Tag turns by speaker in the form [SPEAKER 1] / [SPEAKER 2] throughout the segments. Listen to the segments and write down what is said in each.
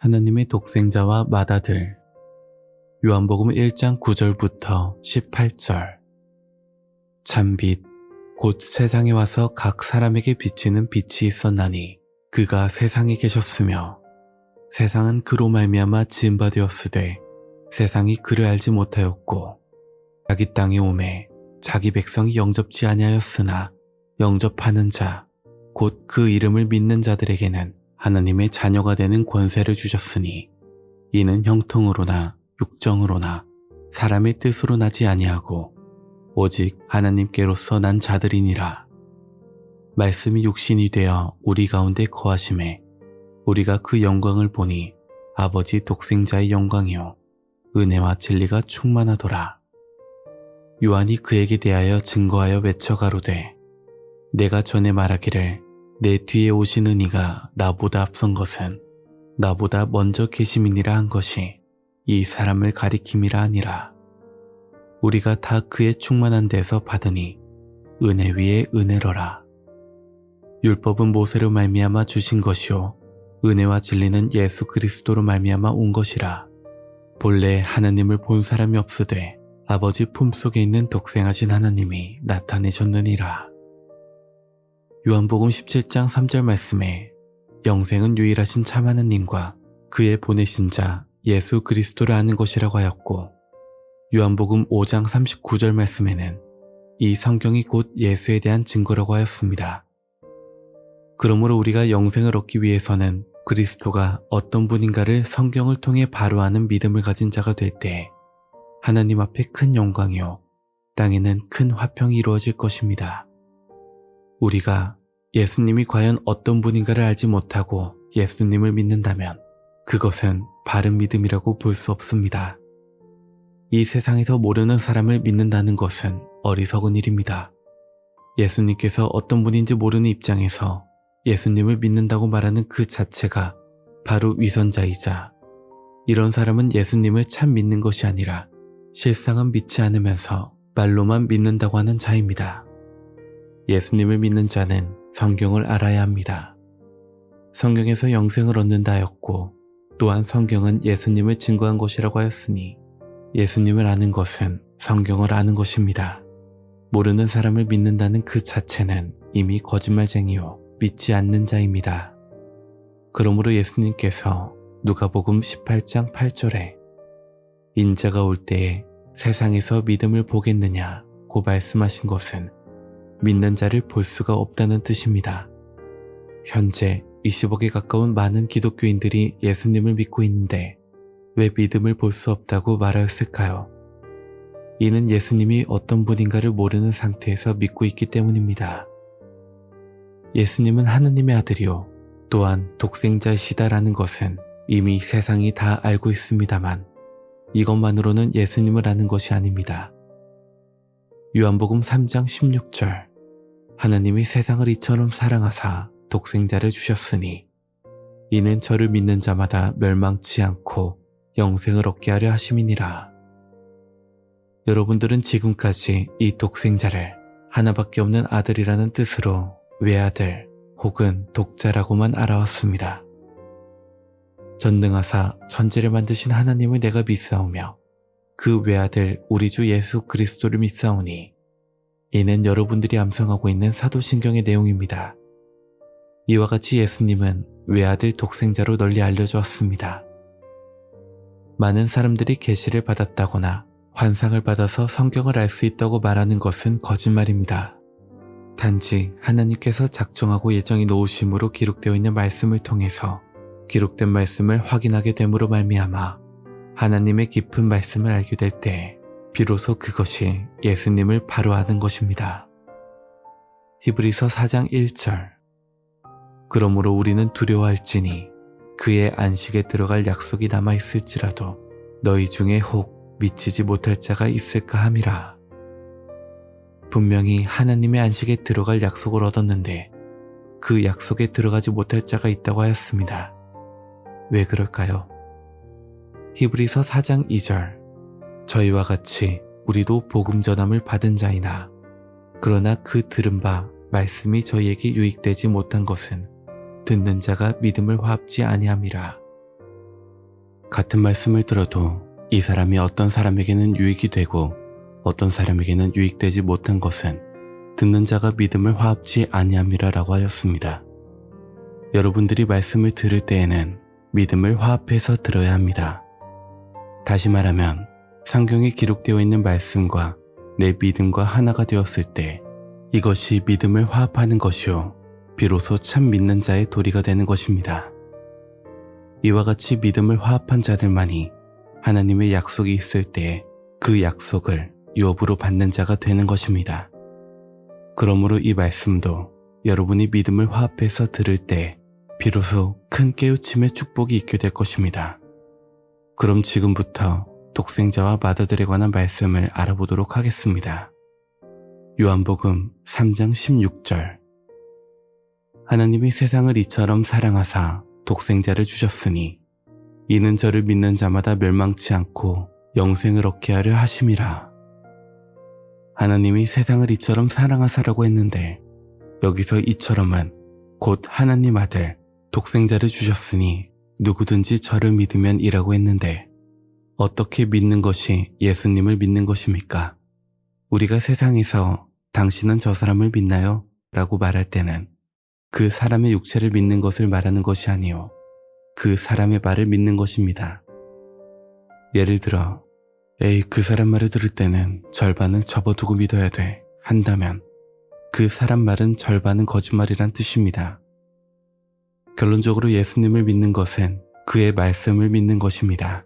[SPEAKER 1] 하나님의 독생자와 맏아들. 요한복음 1장 9절부터 18절. 참빛 곧 세상에 와서 각 사람에게 비치는 빛이 있었나니 그가 세상에 계셨으며 세상은 그로 말미암아 지은 바 되었으되 세상이 그를 알지 못하였고 자기 땅에 오매 자기 백성이 영접지 아니하였으나 영접하는 자 곧 그 이름을 믿는 자들에게는 하나님의 자녀가 되는 권세를 주셨으니 이는 형통으로나 육정으로나 사람의 뜻으로 나지 아니하고 오직 하나님께로서 난 자들이니라. 말씀이 육신이 되어 우리 가운데 거하심에 우리가 그 영광을 보니 아버지 독생자의 영광이요 은혜와 진리가 충만하더라. 요한이 그에게 대하여 증거하여 외쳐 가로되 내가 전에 말하기를 내 뒤에 오시는 이가 나보다 앞선 것은 나보다 먼저 계심이니라 한 것이 이 사람을 가리킴이라 하니라. 우리가 다 그의 충만한 데서 받으니 은혜 위에 은혜로라. 율법은 모세로 말미암아 주신 것이요 은혜와 진리는 예수 그리스도로 말미암아 온 것이라. 본래 하나님을 본 사람이 없으되 아버지 품속에 있는 독생하신 하나님이 나타내셨느니라. 요한복음 17장 3절 말씀에 영생은 유일하신 참 하나님과 그의 보내신 자 예수 그리스도를 아는 것이라고 하였고, 요한복음 5장 39절 말씀에는 이 성경이 곧 예수에 대한 증거라고 하였습니다. 그러므로 우리가 영생을 얻기 위해서는 그리스도가 어떤 분인가를 성경을 통해 바로 아는 믿음을 가진 자가 될 때 하나님 앞에 큰 영광이요 땅에는 큰 화평이 이루어질 것입니다. 우리가 예수님이 과연 어떤 분인가를 알지 못하고 예수님을 믿는다면 그것은 바른 믿음이라고 볼 수 없습니다. 이 세상에서 모르는 사람을 믿는다는 것은 어리석은 일입니다. 예수님께서 어떤 분인지 모르는 입장에서 예수님을 믿는다고 말하는 그 자체가 바로 위선자이자 이런 사람은 예수님을 참 믿는 것이 아니라 실상은 믿지 않으면서 말로만 믿는다고 하는 자입니다. 예수님을 믿는 자는 성경을 알아야 합니다. 성경에서 영생을 얻는다 하였고 또한 성경은 예수님을 증거한 것이라고 하였으니 예수님을 아는 것은 성경을 아는 것입니다. 모르는 사람을 믿는다는 그 자체는 이미 거짓말쟁이요 믿지 않는 자입니다. 그러므로 예수님께서 누가복음 18장 8절에 인자가 올 때에 세상에서 믿음을 보겠느냐 고 말씀하신 것은 믿는 자를 볼 수가 없다는 뜻입니다. 현재 20억에 가까운 많은 기독교인들이 예수님을 믿고 있는데 왜 믿음을 볼 수 없다고 말하였을까요? 이는 예수님이 어떤 분인가를 모르는 상태에서 믿고 있기 때문입니다. 예수님은 하느님의 아들이요 또한 독생자이시다라는 것은 이미 세상이 다 알고 있습니다만 이것만으로는 예수님을 아는 것이 아닙니다. 요한복음 3장 16절 하나님이 세상을 이처럼 사랑하사 독생자를 주셨으니 이는 저를 믿는 자마다 멸망치 않고 영생을 얻게 하려 하심이니라. 여러분들은 지금까지 이 독생자를 하나밖에 없는 아들이라는 뜻으로 외아들 혹은 독자라고만 알아왔습니다. 전능하사 천지를 만드신 하나님을 내가 믿사오며 그 외아들 우리 주 예수 그리스도를 믿사오니 이는 여러분들이 암송하고 있는 사도신경의 내용입니다. 이와 같이 예수님은 외아들 독생자로 널리 알려져 왔습니다. 많은 사람들이 계시를 받았다거나 환상을 받아서 성경을 알 수 있다고 말하는 것은 거짓말입니다. 단지 하나님께서 작정하고 예정이 놓으심으로 기록되어 있는 말씀을 통해서 기록된 말씀을 확인하게 됨으로 말미암아 하나님의 깊은 말씀을 알게 될 때 비로소 그것이 예수님을 바로 아는 것입니다. 히브리서 4장 1절 그러므로 우리는 두려워할지니 그의 안식에 들어갈 약속이 남아있을지라도 너희 중에 혹 미치지 못할 자가 있을까 함이라. 분명히 하나님의 안식에 들어갈 약속을 얻었는데 그 약속에 들어가지 못할 자가 있다고 하였습니다. 왜 그럴까요? 히브리서 4장 2절 저희와 같이 우리도 복음 전함을 받은 자이나 그러나 그 들은 바 말씀이 저희에게 유익되지 못한 것은 듣는 자가 믿음을 화합지 아니함이라. 같은 말씀을 들어도 이 사람이 어떤 사람에게는 유익이 되고 어떤 사람에게는 유익되지 못한 것은 듣는 자가 믿음을 화합지 아니함이라라고 하였습니다. 여러분들이 말씀을 들을 때에는 믿음을 화합해서 들어야 합니다. 다시 말하면 성경에 기록되어 있는 말씀과 내 믿음과 하나가 되었을 때 이것이 믿음을 화합하는 것이요 비로소 참 믿는 자의 도리가 되는 것입니다. 이와 같이 믿음을 화합한 자들만이 하나님의 약속이 있을 때에 그 약속을 유업으로 받는 자가 되는 것입니다. 그러므로 이 말씀도 여러분이 믿음을 화합해서 들을 때 비로소 큰 깨우침의 축복이 있게 될 것입니다. 그럼 지금부터 독생자와 마다들에 관한 말씀을 알아보도록 하겠습니다. 요한복음 3장 16절. 하나님이 세상을 이처럼 사랑하사 독생자를 주셨으니 이는 저를 믿는 자마다 멸망치 않고 영생을 얻게 하려 하심이라. 하나님이 세상을 이처럼 사랑하사라고 했는데 여기서 이처럼은 곧 하나님 아들 독생자를 주셨으니 누구든지 저를 믿으면 이라고 했는데 어떻게 믿는 것이 예수님을 믿는 것입니까? 우리가 세상에서 당신은 저 사람을 믿나요? 라고 말할 때는 그 사람의 육체를 믿는 것을 말하는 것이 아니요 그 사람의 말을 믿는 것입니다. 예를 들어 에이 그 사람 말을 들을 때는 절반은 접어두고 믿어야 돼 한다면 그 사람 말은 절반은 거짓말이란 뜻입니다. 결론적으로 예수님을 믿는 것은 그의 말씀을 믿는 것입니다.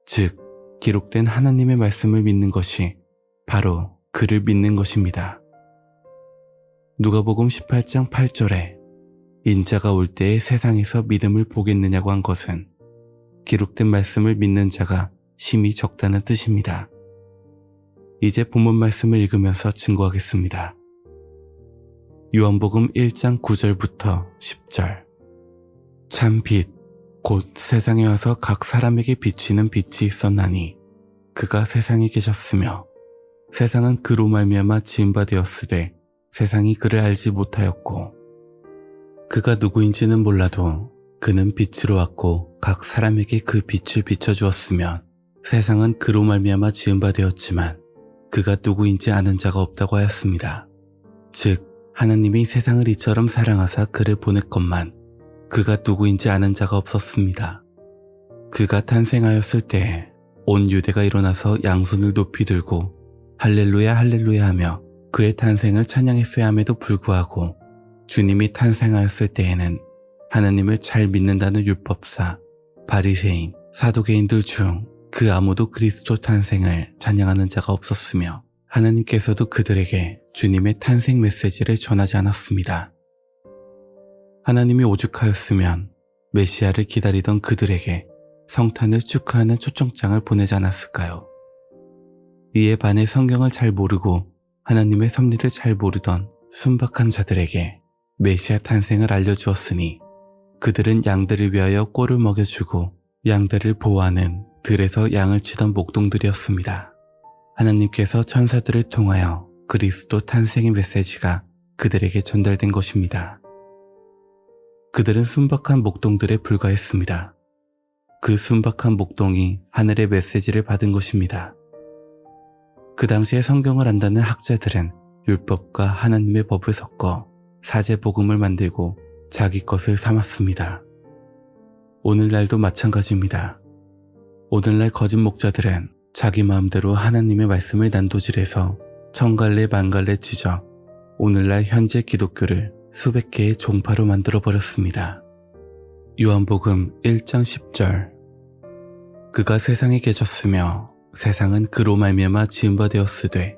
[SPEAKER 1] 즉 기록된 하나님의 말씀을 믿는 것이 바로 그를 믿는 것입니다. 누가복음 18장 8절에 인자가 올 때에 세상에서 믿음을 보겠느냐고 한 것은 기록된 말씀을 믿는 자가 심히 적다는 뜻입니다. 이제 본문 말씀을 읽으면서 증거하겠습니다. 요한복음 1장 9절부터 10절. 참 빛, 곧 세상에 와서 각 사람에게 비치는 빛이 있었나니 그가 세상에 계셨으며 세상은 그로 말미암아 지은 바 되었으되 세상이 그를 알지 못하였고 그가 누구인지는 몰라도 그는 빛으로 왔고 각 사람에게 그 빛을 비춰주었으면 세상은 그로 말미암아 지은 바 되었지만 그가 누구인지 아는 자가 없다고 하였습니다. 즉 하나님이 세상을 이처럼 사랑하사 그를 보냈건만 그가 누구인지 아는 자가 없었습니다. 그가 탄생하였을 때에 온 유대가 일어나서 양손을 높이 들고 할렐루야 할렐루야 하며 그의 탄생을 찬양했어야 함에도 불구하고 주님이 탄생하였을 때에는 하나님을 잘 믿는다는 율법사, 바리새인, 사두개인들 중 그 아무도 그리스도 탄생을 찬양하는 자가 없었으며 하나님께서도 그들에게 주님의 탄생 메시지를 전하지 않았습니다. 하나님이 오죽하였으면 메시아를 기다리던 그들에게 성탄을 축하하는 초청장을 보내지 않았을까요? 이에 반해 성경을 잘 모르고 하나님의 섭리를 잘 모르던 순박한 자들에게 메시아 탄생을 알려주었으니 그들은 양들을 위하여 꼴을 먹여주고 양들을 보호하는 들에서 양을 치던 목동들이었습니다. 하나님께서 천사들을 통하여 그리스도 탄생의 메시지가 그들에게 전달된 것입니다. 그들은 순박한 목동들에 불과했습니다. 그 순박한 목동이 하늘의 메시지를 받은 것입니다. 그 당시에 성경을 안다는 학자들은 율법과 하나님의 법을 섞어 사제복음을 만들고 자기 것을 삼았습니다. 오늘날도 마찬가지입니다. 오늘날 거짓 목자들은 자기 마음대로 하나님의 말씀을 난도질해서 천갈래 만갈래 찢어 오늘날 현재 기독교를 수백 개의 종파로 만들어버렸습니다. 요한복음 1장 10절. 그가 세상에 계셨으며 세상은 그로 말미암아 지은 바 되었으되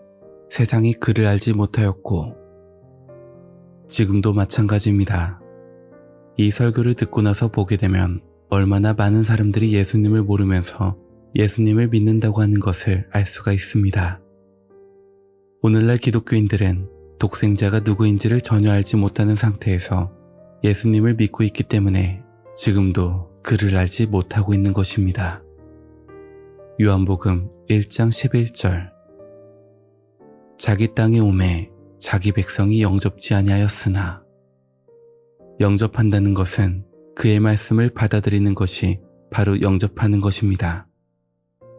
[SPEAKER 1] 세상이 그를 알지 못하였고. 지금도 마찬가지입니다. 이 설교를 듣고 나서 보게 되면 얼마나 많은 사람들이 예수님을 모르면서 예수님을 믿는다고 하는 것을 알 수가 있습니다. 오늘날 기독교인들은 독생자가 누구인지를 전혀 알지 못하는 상태에서 예수님을 믿고 있기 때문에 지금도 그를 알지 못하고 있는 것입니다. 요한복음 1장 11절. 자기 땅에 오매 자기 백성이 영접지 아니하였으나. 영접한다는 것은 그의 말씀을 받아들이는 것이 바로 영접하는 것입니다.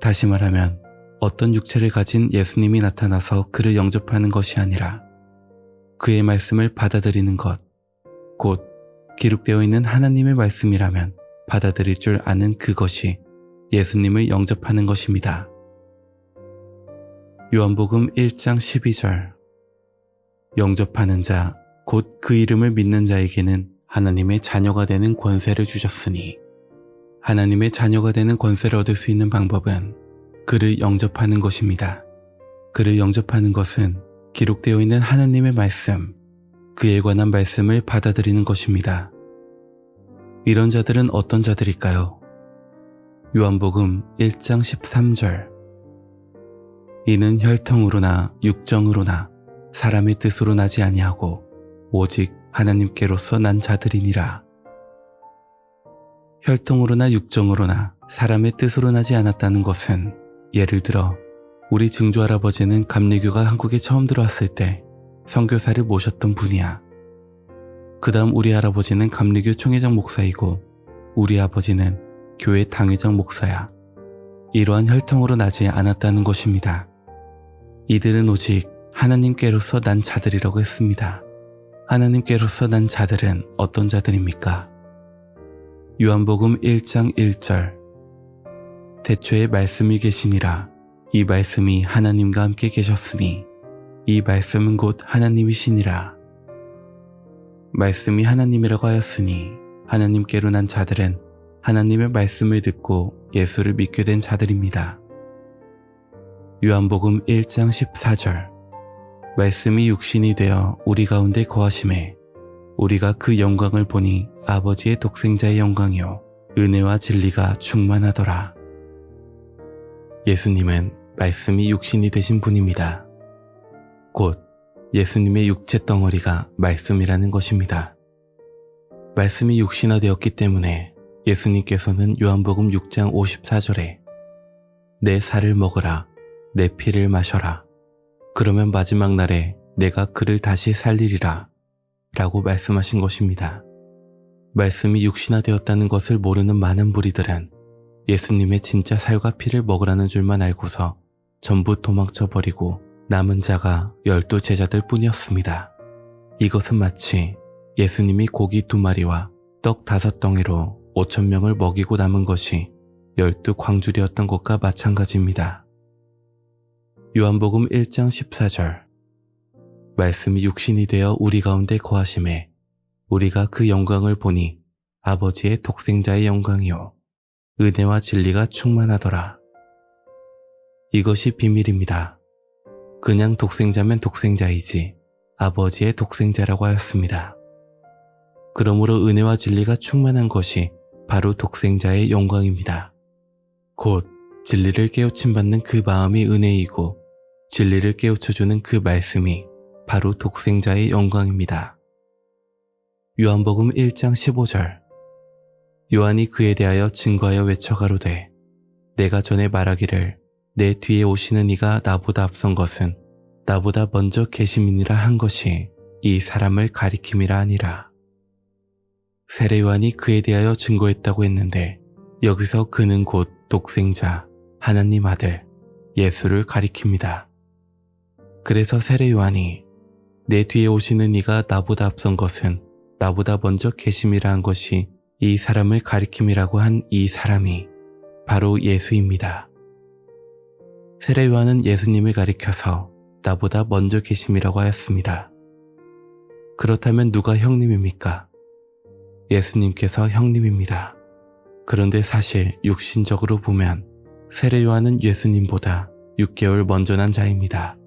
[SPEAKER 1] 다시 말하면 어떤 육체를 가진 예수님이 나타나서 그를 영접하는 것이 아니라 그의 말씀을 받아들이는 것, 곧 기록되어 있는 하나님의 말씀이라면 받아들일 줄 아는 그것이 예수님을 영접하는 것입니다. 요한복음 1장 12절 영접하는 자, 곧 그 이름을 믿는 자에게는 하나님의 자녀가 되는 권세를 주셨으니 하나님의 자녀가 되는 권세를 얻을 수 있는 방법은 그를 영접하는 것입니다. 그를 영접하는 것은 기록되어 있는 하나님의 말씀, 그에 관한 말씀을 받아들이는 것입니다. 이런 자들은 어떤 자들일까요? 요한복음 1장 13절 이는 혈통으로나 육정으로나 사람의 뜻으로 나지 아니하고 오직 하나님께로서 난 자들이니라. 혈통으로나 육정으로나 사람의 뜻으로 나지 않았다는 것은 예를 들어 우리 증조할아버지는 감리교가 한국에 처음 들어왔을 때 선교사를 모셨던 분이야. 그 다음 우리 할아버지는 감리교 총회장 목사이고 우리 아버지는 교회 당회장 목사야. 이러한 혈통으로 나지 않았다는 것입니다. 이들은 오직 하나님께로서 난 자들이라고 했습니다. 하나님께로서 난 자들은 어떤 자들입니까? 요한복음 1장 1절 태초에 말씀이 계시니라. 이 말씀이 하나님과 함께 계셨으니 이 말씀은 곧 하나님이시니라. 말씀이 하나님이라고 하였으니 하나님께로 난 자들은 하나님의 말씀을 듣고 예수를 믿게 된 자들입니다. 요한복음 1장 14절 말씀이 육신이 되어 우리 가운데 거하심에 우리가 그 영광을 보니 아버지의 독생자의 영광이요 은혜와 진리가 충만하더라. 예수님은 말씀이 육신이 되신 분입니다. 곧 예수님의 육체 덩어리가 말씀이라는 것입니다. 말씀이 육신화되었기 때문에 예수님께서는 요한복음 6장 54절에 내 살을 먹으라, 내 피를 마셔라. 그러면 마지막 날에 내가 그를 다시 살리리라 라고 말씀하신 것입니다. 말씀이 육신화되었다는 것을 모르는 많은 무리들은 예수님의 진짜 살과 피를 먹으라는 줄만 알고서 전부 도망쳐버리고 남은 자가 12 제자들 뿐이었습니다. 이것은 마치 예수님이 고기 2마리와 떡 5덩이로 5,000명을 먹이고 남은 것이 12 광줄이었던 것과 마찬가지입니다. 요한복음 1장 14절 말씀이 육신이 되어 우리 가운데 거하심에 우리가 그 영광을 보니 아버지의 독생자의 영광이요 은혜와 진리가 충만하더라. 이것이 비밀입니다. 그냥 독생자면 독생자이지 아버지의 독생자라고 하였습니다. 그러므로 은혜와 진리가 충만한 것이 바로 독생자의 영광입니다. 곧 진리를 깨우침 받는 그 마음이 은혜이고 진리를 깨우쳐주는 그 말씀이 바로 독생자의 영광입니다. 요한복음 1장 15절 요한이 그에 대하여 증거하여 외쳐가로되 내가 전에 말하기를 내 뒤에 오시는 이가 나보다 앞선 것은 나보다 먼저 계심이니라 한 것이 이 사람을 가리킴이라 하니라. 세례 요한이 그에 대하여 증거했다고 했는데 여기서 그는 곧 독생자, 하나님 아들, 예수를 가리킵니다. 그래서 세례 요한이 내 뒤에 오시는 이가 나보다 앞선 것은 나보다 먼저 계심이라 한 것이 이 사람을 가리킴이라고 한 이 사람이 바로 예수입니다. 세례 요한은 예수님을 가리켜서 나보다 먼저 계심이라고 하였습니다. 그렇다면 누가 형님입니까? 예수님께서 형님입니다. 그런데 사실 육신적으로 보면 세례 요한은 예수님보다 6개월 먼저 난 자입니다.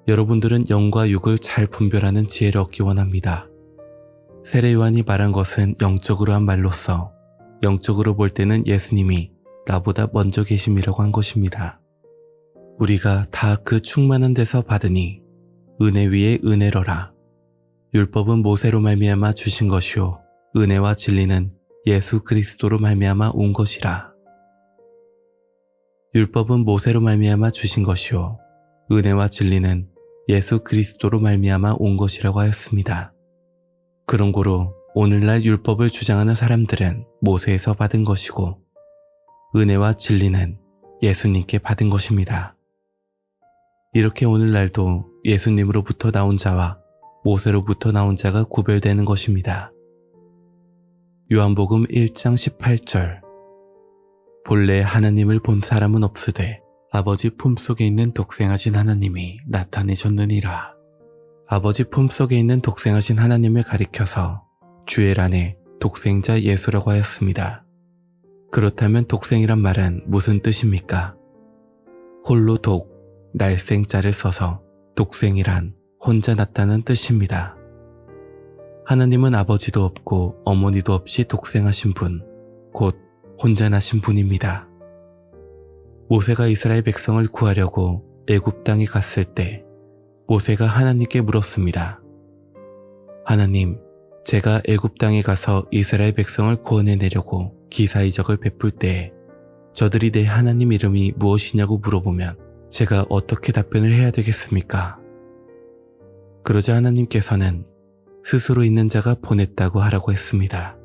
[SPEAKER 1] 여러분들은 영과 육을 잘 분별하는 지혜를 얻기 원합니다. 세례 요한이 말한 것은 영적으로 한 말로써 영적으로 볼 때는 예수님이 나보다 먼저 계심이라고 한 것입니다. 우리가 다 그 충만한 데서 받으니 은혜 위에 은혜로라. 율법은 모세로 말미암아 주신 것이요 은혜와 진리는 예수 그리스도로 말미암아 온 것이라. 율법은 모세로 말미암아 주신 것이요 은혜와 진리는 예수 그리스도로 말미암아 온 것이라고 하였습니다. 그런 고로 오늘날 율법을 주장하는 사람들은 모세에서 받은 것이고 은혜와 진리는 예수님께 받은 것입니다. 이렇게 오늘날도 예수님으로부터 나온 자와 모세로부터 나온 자가 구별되는 것입니다. 요한복음 1장 18절 본래 하나님을 본 사람은 없으되 아버지 품속에 있는 독생하신 하나님이 나타내셨느니라. 아버지 품속에 있는 독생하신 하나님을 가리켜서 주엘 안에 독생자 예수라고 하였습니다. 그렇다면 독생이란 말은 무슨 뜻입니까? 홀로 독, 날생자를 써서 독생이란 혼자 났다는 뜻입니다. 하나님은 아버지도 없고 어머니도 없이 독생하신 분, 곧 혼자 나신 분입니다. 모세가 이스라엘 백성을 구하려고 애굽 땅에 갔을 때 모세가 하나님께 물었습니다. 하나님, 제가 애굽 땅에 가서 이스라엘 백성을 구원해내려고 기사이적을 베풀 때에 저들이 내 하나님 이름이 무엇이냐고 물어보면 제가 어떻게 답변을 해야 되겠습니까? 그러자 하나님께서는 스스로 있는 자가 보냈다고 하라고 했습니다.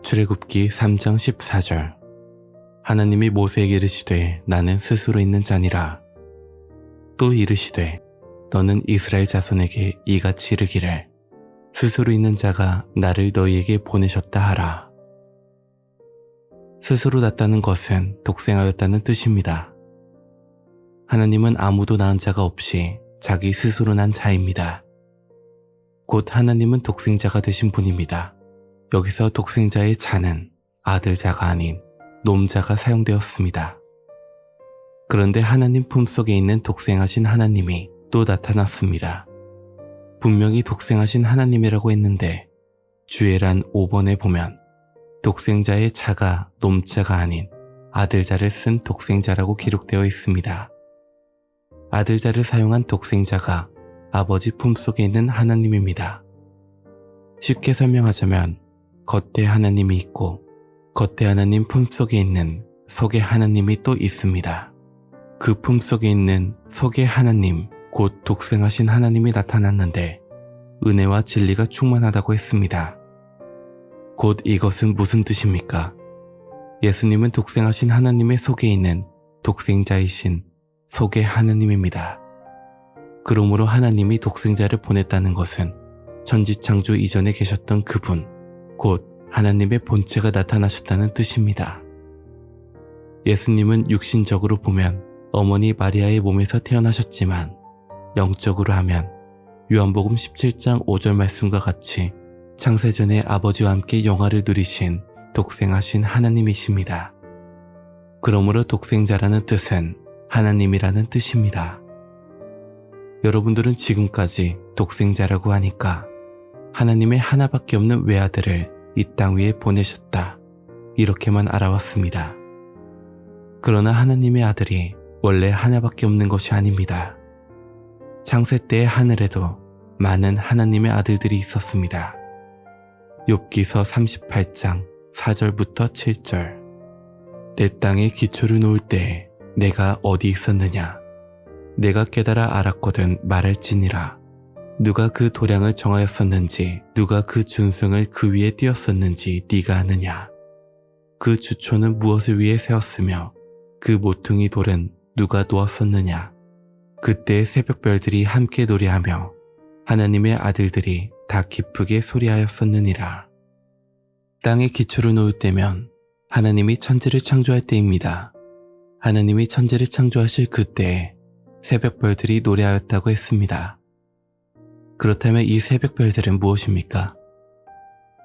[SPEAKER 1] 출애굽기 3장 14절 하나님이 모세에게 이르시되 나는 스스로 있는 자니라. 또 이르시되 너는 이스라엘 자손에게 이같이 이르기를 스스로 있는 자가 나를 너희에게 보내셨다 하라. 스스로 났다는 것은 독생하였다는 뜻입니다. 하나님은 아무도 낳은 자가 없이 자기 스스로 난 자입니다. 곧 하나님은 독생자가 되신 분입니다. 여기서 독생자의 자는 아들자가 아닌 놈자가 사용되었습니다. 그런데 하나님 품속에 있는 독생하신 하나님이 또 나타났습니다. 분명히 독생하신 하나님이라고 했는데 주엘한 5번에 보면 독생자의 자가 놈자가 아닌 아들자를 쓴 독생자라고 기록되어 있습니다. 아들자를 사용한 독생자가 아버지 품속에 있는 하나님입니다. 쉽게 설명하자면 겉에 하나님이 있고 겉에 하나님 품속에 있는 속에 하나님이 또 있습니다. 그 품속에 있는 속에 하나님, 곧 독생하신 하나님이 나타났는데 은혜와 진리가 충만하다고 했습니다. 곧 이것은 무슨 뜻입니까? 예수님은 독생하신 하나님의 속에 있는 독생자이신 속의 하나님입니다. 그러므로 하나님이 독생자를 보냈다는 것은 천지창조 이전에 계셨던 그분, 곧 하나님의 본체가 나타나셨다는 뜻입니다. 예수님은 육신적으로 보면 어머니 마리아의 몸에서 태어나셨지만 영적으로 하면 요한복음 17장 5절 말씀과 같이 창세전에 아버지와 함께 영화를 누리신 독생하신 하나님이십니다. 그러므로 독생자라는 뜻은 하나님이라는 뜻입니다. 여러분들은 지금까지 독생자라고 하니까 하나님의 하나밖에 없는 외아들을 이 땅 위에 보내셨다, 이렇게만 알아왔습니다. 그러나 하나님의 아들이 원래 하나밖에 없는 것이 아닙니다. 창세 때의 하늘에도 많은 하나님의 아들들이 있었습니다. 욥기서 38장 4절부터 7절 내 땅에 기초를 놓을 때에 내가 어디 있었느냐? 내가 깨달아 알았거든 말할지니라. 누가 그 도량을 정하였었는지, 누가 그 준승을 그 위에 띄었었는지 네가 아느냐? 그 주초는 무엇을 위해 세웠으며 그 모퉁이 돌은 누가 놓았었느냐? 그때의 새벽별들이 함께 노래하며 하나님의 아들들이 다 기쁘게 소리하였었느니라. 땅에 기초를 놓을 때면 하나님이 천지를 창조할 때입니다. 하나님이 천지를 창조하실 그때에 새벽별들이 노래하였다고 했습니다. 그렇다면 이 새벽별들은 무엇입니까?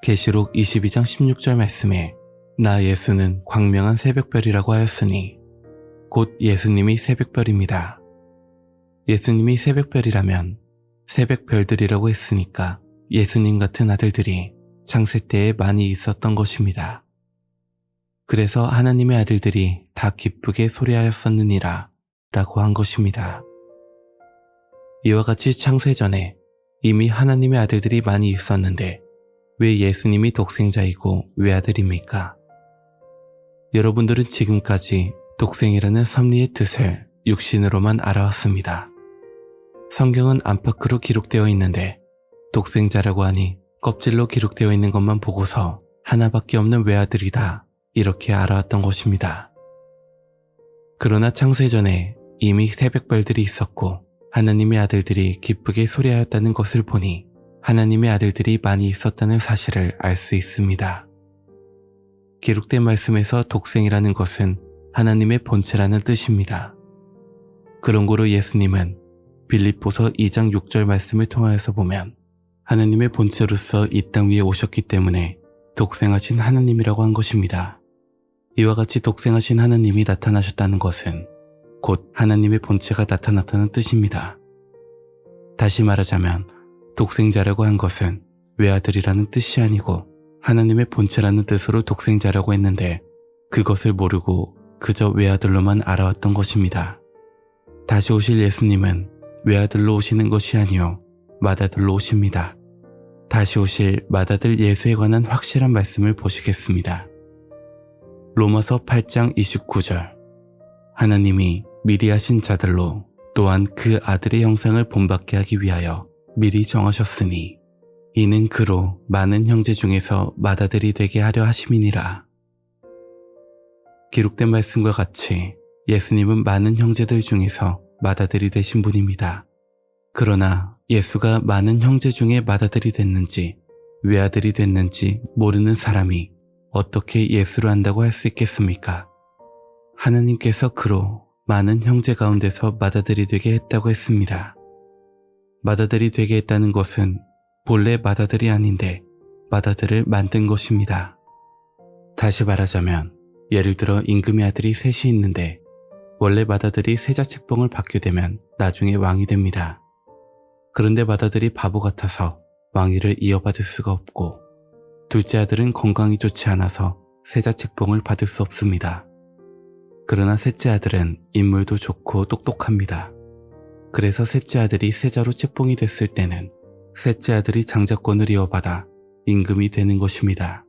[SPEAKER 1] 계시록 22장 16절 말씀에 나 예수는 광명한 새벽별이라고 하였으니 곧 예수님이 새벽별입니다. 예수님이 새벽별이라면 새벽별들이라고 했으니까 예수님 같은 아들들이 창세 때에 많이 있었던 것입니다. 그래서 하나님의 아들들이 다 기쁘게 소리하였었느니라 라고 한 것입니다. 이와 같이 창세 전에 이미 하나님의 아들들이 많이 있었는데 왜 예수님이 독생자이고 외아들입니까? 여러분들은 지금까지 독생이라는 섭리의 뜻을 육신으로만 알아왔습니다. 성경은 안팎으로 기록되어 있는데 독생자라고 하니 껍질로 기록되어 있는 것만 보고서 하나밖에 없는 외아들이다 이렇게 알아왔던 것입니다. 그러나 창세 전에 이미 새벽별들이 있었고 하나님의 아들들이 기쁘게 소리하였다는 것을 보니 하나님의 아들들이 많이 있었다는 사실을 알 수 있습니다. 기록된 말씀에서 독생이라는 것은 하나님의 본체라는 뜻입니다. 그런 고로 예수님은 빌립보서 2장 6절 말씀을 통하여서 보면 하나님의 본체로서 이 땅 위에 오셨기 때문에 독생하신 하나님이라고 한 것입니다. 이와 같이 독생하신 하나님이 나타나셨다는 것은 곧 하나님의 본체가 나타났다는 뜻입니다. 다시 말하자면 독생자라고 한 것은 외아들이라는 뜻이 아니고 하나님의 본체라는 뜻으로 독생자라고 했는데 그것을 모르고 그저 외아들로만 알아왔던 것입니다. 다시 오실 예수님은 외아들로 오시는 것이 아니요 맏아들로 오십니다. 다시 오실 맏아들 예수에 관한 확실한 말씀을 보시겠습니다. 로마서 8장 29절 하나님이 미리 하신 자들로 또한 그 아들의 형상을 본받게 하기 위하여 미리 정하셨으니 이는 그로 많은 형제 중에서 맏아들이 되게 하려 하심이니라. 기록된 말씀과 같이 예수님은 많은 형제들 중에서 맏아들이 되신 분입니다. 그러나 예수가 많은 형제 중에 맏아들이 됐는지 외아들이 됐는지 모르는 사람이 어떻게 예수를 안다고 할 수 있겠습니까? 하나님께서 그로 많은 형제 가운데서 맏아들이 되게 했다고 했습니다. 맏아들이 되게 했다는 것은 본래 맏아들이 아닌데 맏아들을 만든 것입니다. 다시 말하자면 예를 들어 임금의 아들이 셋이 있는데 원래 맏아들이 세자책봉을 받게 되면 나중에 왕이 됩니다. 그런데 맏아들이 바보 같아서 왕위를 이어받을 수가 없고 둘째 아들은 건강이 좋지 않아서 세자책봉을 받을 수 없습니다. 그러나 셋째 아들은 인물도 좋고 똑똑합니다. 그래서 셋째 아들이 세자로 책봉이 됐을 때는 셋째 아들이 장자권을 이어받아 임금이 되는 것입니다.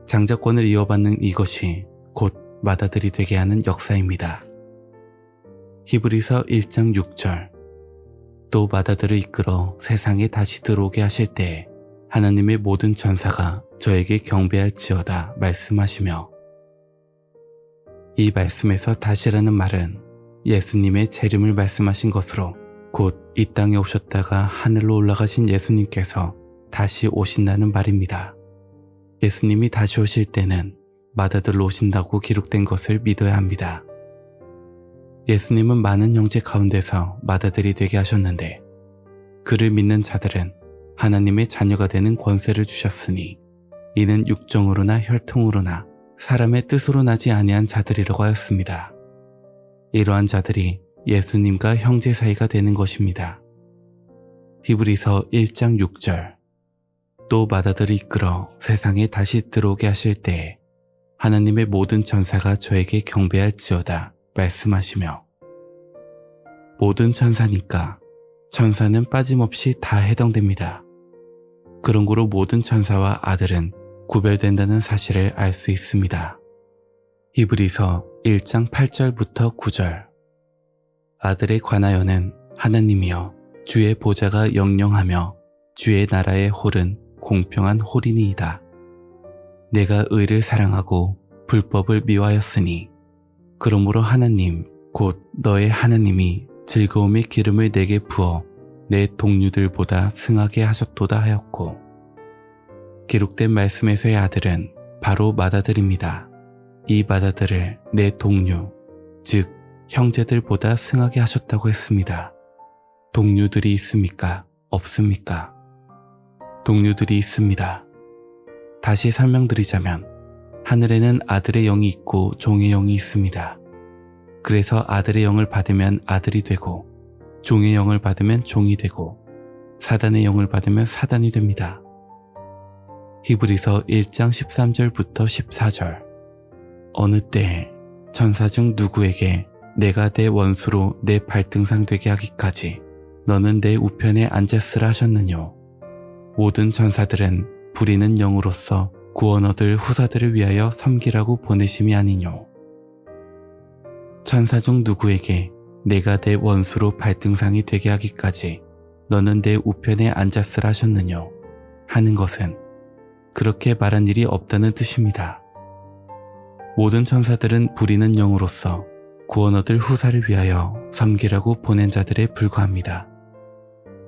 [SPEAKER 1] 장자권을 이어받는 이것이 곧 맏아들이 되게 하는 역사입니다. 히브리서 1장 6절 또 맏아들을 이끌어 세상에 다시 들어오게 하실 때에 하나님의 모든 전사가 저에게 경배할지어다 말씀하시며 이 말씀에서 다시라는 말은 예수님의 재림을 말씀하신 것으로 곧 이 땅에 오셨다가 하늘로 올라가신 예수님께서 다시 오신다는 말입니다. 예수님이 다시 오실 때는 맏아들로 오신다고 기록된 것을 믿어야 합니다. 예수님은 많은 형제 가운데서 맏아들이 되게 하셨는데 그를 믿는 자들은 하나님의 자녀가 되는 권세를 주셨으니 이는 육정으로나 혈통으로나 사람의 뜻으로 나지 아니한 자들이라고 하였습니다. 이러한 자들이 예수님과 형제 사이가 되는 것입니다. 히브리서 1장 6절 또 맏아들을 이끌어 세상에 다시 들어오게 하실 때에 하나님의 모든 전사가 저에게 경배할지어다 말씀하시며 모든 천사니까 천사는 빠짐없이 다 해당됩니다. 그런 고로 모든 천사와 아들은 구별된다는 사실을 알 수 있습니다. 히브리서 1장 8절부터 9절 아들에 관하여는 하나님이여 주의 보좌가 영영하며 주의 나라의 홀은 공평한 홀이니이다. 내가 의를 사랑하고 불법을 미워하였으니 그러므로 하나님 곧 너의 하나님이 즐거움의 기름을 내게 부어 내 동류들보다 승하게 하셨도다 하였고 기록된 말씀에서의 아들은 바로 맏아들입니다. 이 맏아들을 내 동류 즉 형제들보다 승하게 하셨다고 했습니다. 동류들이 있습니까? 없습니까? 동류들이 있습니다. 다시 설명드리자면 하늘에는 아들의 영이 있고 종의 영이 있습니다. 그래서 아들의 영을 받으면 아들이 되고 종의 영을 받으면 종이 되고 사단의 영을 받으면 사단이 됩니다. 히브리서 1장 13절부터 14절 어느 때에 천사 중 누구에게 내가 내 원수로 내 발등상 되게 하기까지 너는 내 우편에 앉았으라 하셨느뇨. 모든 천사들은 부리는 영으로서 구원 얻을 후사들을 위하여 섬기라고 보내심이 아니뇨. 천사 중 누구에게 내가 내 원수로 발등상이 되게 하기까지 너는 내 우편에 앉았으라 하셨느뇨. 하는 것은 그렇게 말한 일이 없다는 뜻입니다. 모든 천사들은 부리는 영으로서 구원 얻을 후사를 위하여 섬기라고 보낸 자들에 불과합니다.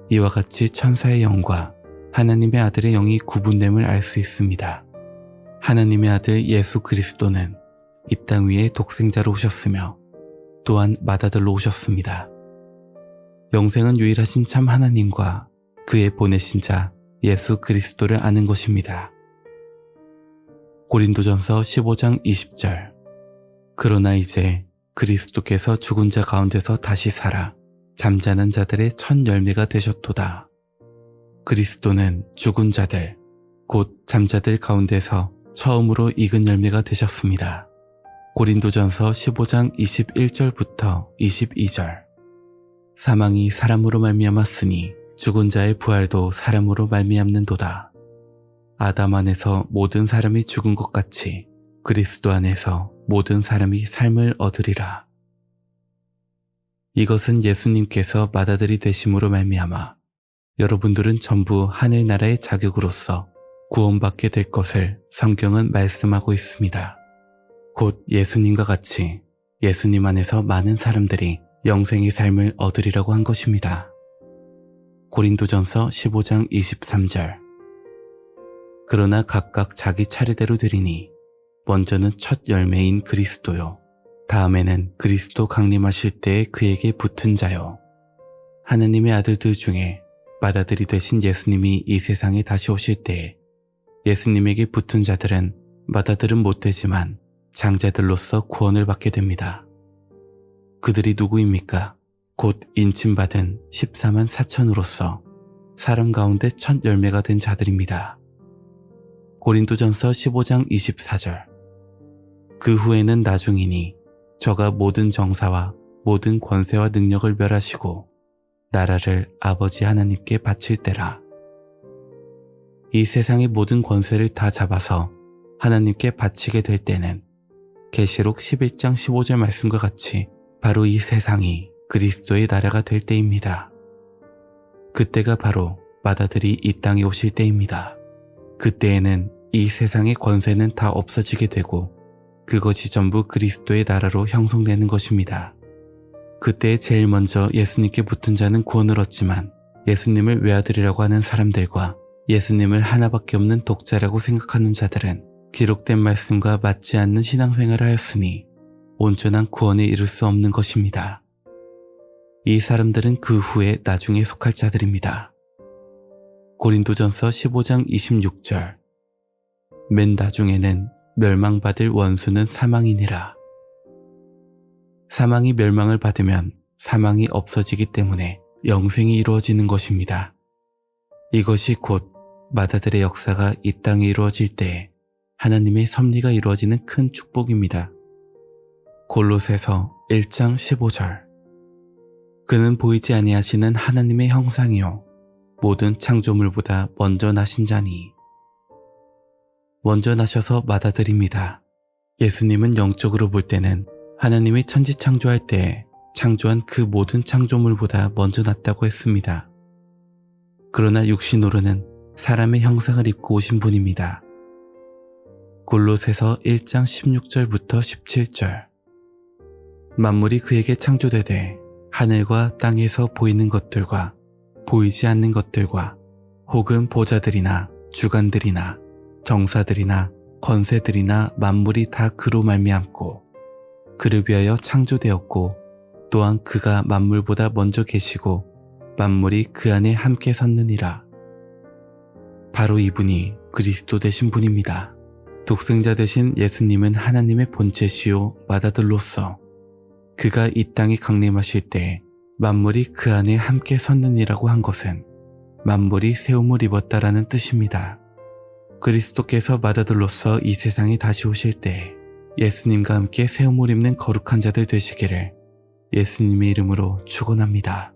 [SPEAKER 1] 이와 같이 천사의 영과 하나님의 아들의 영이 구분됨을 알 수 있습니다. 하나님의 아들 예수 그리스도는 이 땅 위에 독생자로 오셨으며 또한 맏아들로 오셨습니다. 영생은 유일하신 참 하나님과 그의 보내신 자 예수 그리스도를 아는 것입니다. 고린도전서 15장 20절. 그러나 이제 그리스도께서 죽은 자 가운데서 다시 살아 잠자는 자들의 첫 열매가 되셨도다. 그리스도는 죽은 자들, 곧 잠자들 가운데서 처음으로 익은 열매가 되셨습니다. 고린도전서 15장 21절부터 22절. 사망이 사람으로 말미암았으니 죽은 자의 부활도 사람으로 말미암는도다. 아담 안에서 모든 사람이 죽은 것 같이 그리스도 안에서 모든 사람이 삶을 얻으리라. 이것은 예수님께서 맏아들이 되심으로 말미암아 여러분들은 전부 하늘나라의 자격으로서 구원받게 될 것을 성경은 말씀하고 있습니다. 곧 예수님과 같이 예수님 안에서 많은 사람들이 영생의 삶을 얻으리라고 한 것입니다. 고린도전서 15장 23절. 그러나 각각 자기 차례대로 되리니 먼저는 첫 열매인 그리스도요, 다음에는 그리스도 강림하실 때에 그에게 붙은 자요. 하느님의 아들들 중에 맏아들이 되신 예수님이 이 세상에 다시 오실 때에 예수님에게 붙은 자들은 맏아들은 못 되지만 장자들로서 구원을 받게 됩니다. 그들이 누구입니까? 곧 인침받은 14만 4천으로서 사람 가운데 첫 열매가 된 자들입니다. 고린도전서 15장 24절. 그 후에는 나중이니 저가 모든 정사와 모든 권세와 능력을 멸하시고 나라를 아버지 하나님께 바칠 때라. 이 세상의 모든 권세를 다 잡아서 하나님께 바치게 될 때는 계시록 11장 15절 말씀과 같이 바로 이 세상이 그리스도의 나라가 될 때입니다. 그때가 바로 맏아들이 이 땅에 오실 때입니다. 그때에는 이 세상의 권세는 다 없어지게 되고 그것이 전부 그리스도의 나라로 형성되는 것입니다. 그때 제일 먼저 예수님께 붙은 자는 구원을 얻지만 예수님을 외아들이라고 하는 사람들과 예수님을 하나밖에 없는 독자라고 생각하는 자들은 기록된 말씀과 맞지 않는 신앙생활을 하였으니 온전한 구원에 이를 수 없는 것입니다. 이 사람들은 그 후에 나중에 속할 자들입니다. 고린도전서 15장 26절. 맨 나중에는 멸망받을 원수는 사망이니라. 사망이 멸망을 받으면 사망이 없어지기 때문에 영생이 이루어지는 것입니다. 이것이 곧 맏아들의 역사가 이 땅에 이루어질 때에 하나님의 섭리가 이루어지는 큰 축복입니다. 골로새서 1장 15절. 그는 보이지 아니하시는 하나님의 형상이요 모든 창조물보다 먼저 나신 자니. 먼저 나셔서 맏아들입니다. 예수님은 영적으로 볼 때는 하나님이 천지 창조할 때에 창조한 그 모든 창조물보다 먼저 났다고 했습니다. 그러나 육신으로는 사람의 형상을 입고 오신 분입니다. 골로새서 1장 16절부터 17절. 만물이 그에게 창조되되 하늘과 땅에서 보이는 것들과 보이지 않는 것들과 혹은 보좌들이나 주관들이나 정사들이나 권세들이나 만물이 다 그로 말미암고 그를 위하여 창조되었고 또한 그가 만물보다 먼저 계시고 만물이 그 안에 함께 섰느니라. 바로 이분이 그리스도 되신 분입니다. 독생자 되신 예수님은 하나님의 본체시요 맏아들로서 그가 이 땅에 강림하실 때 만물이 그 안에 함께 섰느니라고 한 것은 만물이 세움을 입었다라는 뜻입니다. 그리스도께서 맏아들로서 이 세상에 다시 오실 때 예수님과 함께 세움을 입는 거룩한 자들 되시기를 예수님의 이름으로 축원합니다.